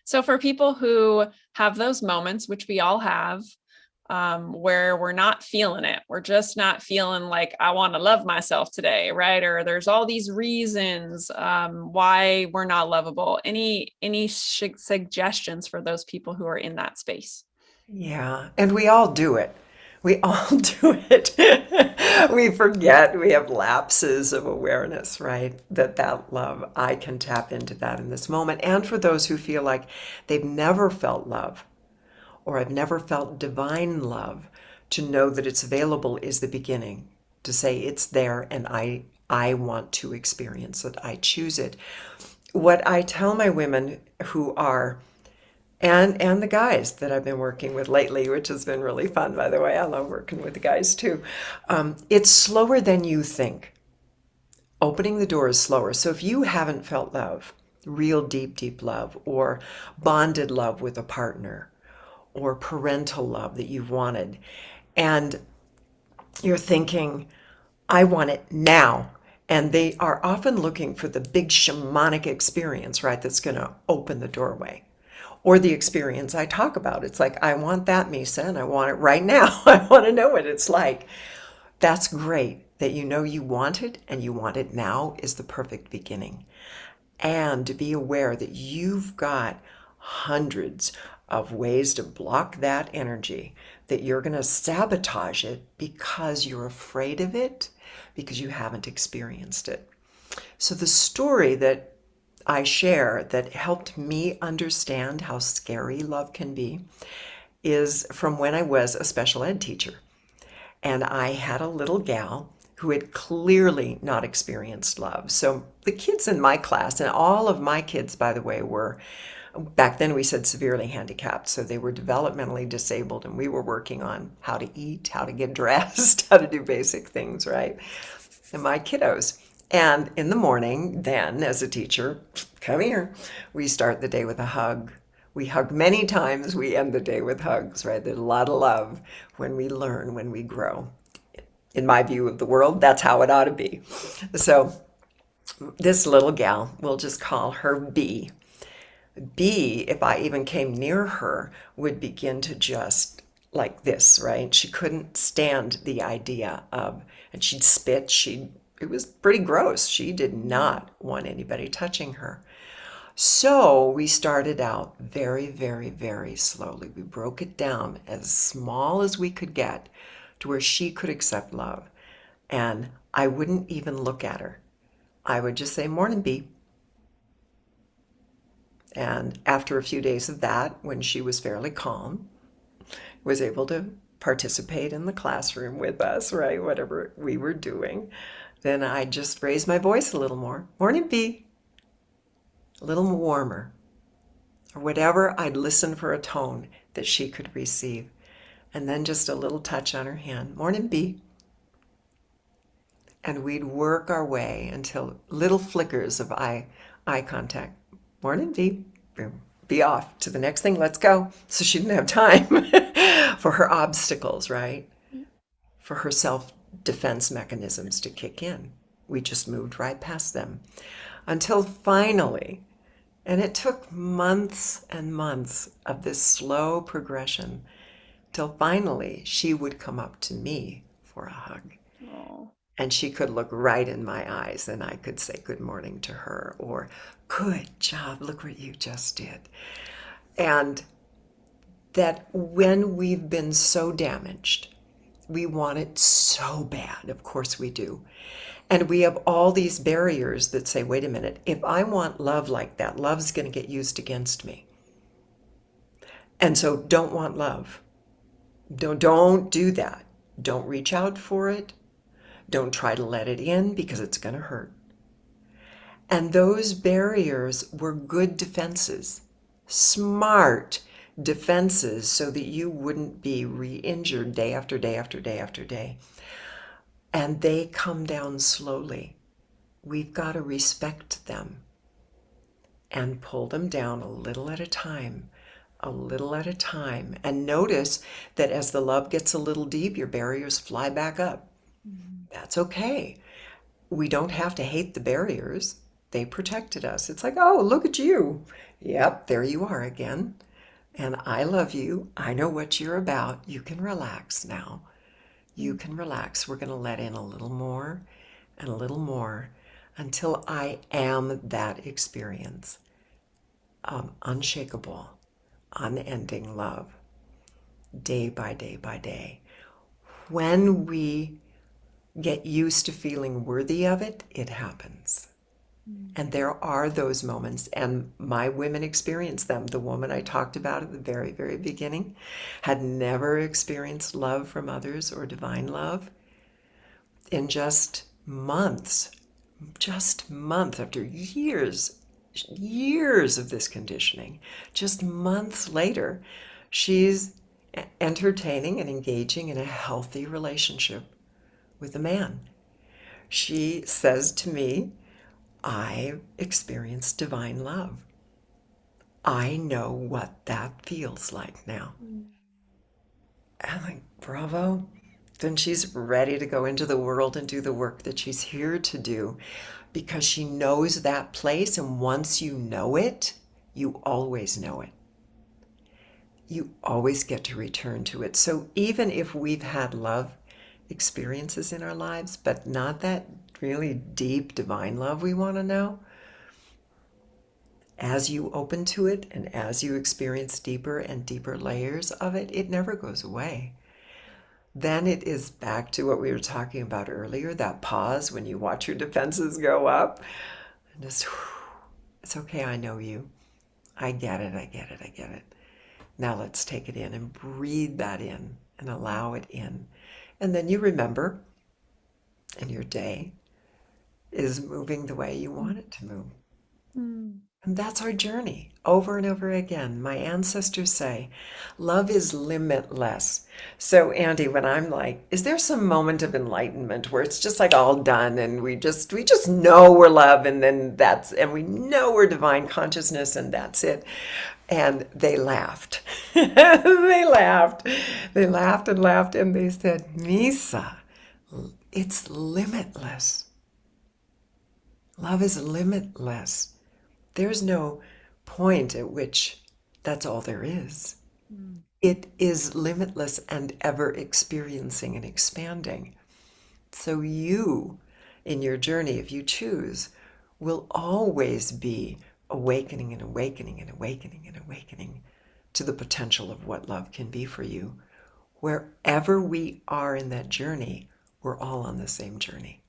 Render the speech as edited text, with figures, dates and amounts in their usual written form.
So for people who have those moments, which we all have, where we're not feeling it, we're just not feeling like I want to love myself today, right? Or there's all these reasons why we're not lovable. Any suggestions for those people who are in that space? Yeah, and we all do it. We all do it. We forget, we have lapses of awareness, right? That love, I can tap into that in this moment. And for those who feel like they've never felt love or have never felt divine love, to know that it's available is the beginning. To say it's there and I want to experience it. I choose it. What I tell my women who are and the guys that I've been working with lately, which has been really fun, by the way. I love working with the guys too. It's slower than you think. Opening the door is slower. So if you haven't felt love, real deep, deep love, or bonded love with a partner, or parental love that you've wanted, and you're thinking, I want it now. And they are often looking for the big shamanic experience, right? That's going to open the doorway. Or the experience I talk about. It's like, I want that, Misa, and I want it right now. I want to know what it's like. That's great that you know you want it and you want it now is the perfect beginning. And to be aware that you've got hundreds of ways to block that energy, that you're going to sabotage it because you're afraid of it, because you haven't experienced it. So the story that I share that helped me understand how scary love can be is from when I was a special ed teacher. And I had a little gal who had clearly not experienced love. So the kids in my class, and all of my kids, by the way, were, back then we said severely handicapped. So they were developmentally disabled, and we were working on how to eat, how to get dressed, how to do basic things, right? And my kiddos. And in the morning, then, as a teacher, come here, we start the day with a hug. We hug many times, we end the day with hugs, right? There's a lot of love when we learn, when we grow. In my view of the world, that's how it ought to be. So this little gal, we'll just call her B. B, if I even came near her, would begin to just like this, right? She couldn't stand the idea of, and she'd spit, it was pretty gross. She did not want anybody touching her. So we started out very, very, very slowly. We broke it down as small as we could get to where she could accept love. And I wouldn't even look at her. I would just say, "Morning, B." And after a few days of that, when she was fairly calm, was able to participate in the classroom with us, right? Whatever we were doing, then I just raised my voice a little more. "Morning, B." A little warmer. Or whatever, I'd listen for a tone that she could receive. And then just a little touch on her hand. "Morning, B." And we'd work our way until little flickers of eye contact. "Morning, B." Boom. Be off to the next thing. Let's go. So she didn't have time for her obstacles, right? For her self-defense mechanisms to kick in. We just moved right past them until finally, and it took months and months of this slow progression, till finally she would come up to me for a hug. Oh. And she could look right in my eyes, and I could say good morning to her, or good job, look what you just did. And that when we've been so damaged, we want it so bad. Of course we do. And we have all these barriers that say, wait a minute, if I want love like that, love's going to get used against me. And so don't want love. Don't do that. Don't reach out for it. Don't try to let it in because it's going to hurt. And those barriers were good defenses, smart defenses, so that you wouldn't be re-injured day after day after day after day. And they come down slowly. We've got to respect them and pull them down a little at a time, a little at a time. And notice that as the love gets a little deep, your barriers fly back up. That's okay. We don't have to hate the barriers. They protected us. It's like, oh, look at you. Yep, there you are again. And I love you. I know what you're about. You can relax now. You can relax. We're going to let in a little more and a little more until I am that experience. Unshakable, unending love, day by day by day. When we get used to feeling worthy of it, it happens. And there are those moments, and my women experience them. The woman I talked about at the very, very beginning had never experienced love from others or divine love. In just months after years of this conditioning, just months later, she's entertaining and engaging in a healthy relationship with a man. She says to me, I experienced divine love. I know what that feels like now. I'm like, bravo. Then she's ready to go into the world and do the work that she's here to do because she knows that place. And once you know it, you always know it. You always get to return to it. So even if we've had love experiences in our lives, but not that really deep divine love we want to know, as you open to it and as you experience deeper and deeper layers of it, it never goes away. Then it is back to what we were talking about earlier, that pause when you watch your defenses go up. And just, it's okay, I know you. I get it, I get it, I get it. Now let's take it in and breathe that in and allow it in. And then you remember, and your day is moving the way you want it to move. And that's our journey over and over again. My ancestors say, love is limitless. So Andy, when I'm like, is there some moment of enlightenment where it's just like all done and we just know we're love and then and we know we're divine consciousness and that's it. And they laughed. They laughed. They laughed and laughed and they said, Misa, it's limitless. Love is limitless. There's no point at which that's all there is. It is limitless and ever experiencing and expanding. So you, in your journey, if you choose, will always be awakening and awakening and awakening and awakening to the potential of what love can be for you. Wherever we are in that journey, we're all on the same journey.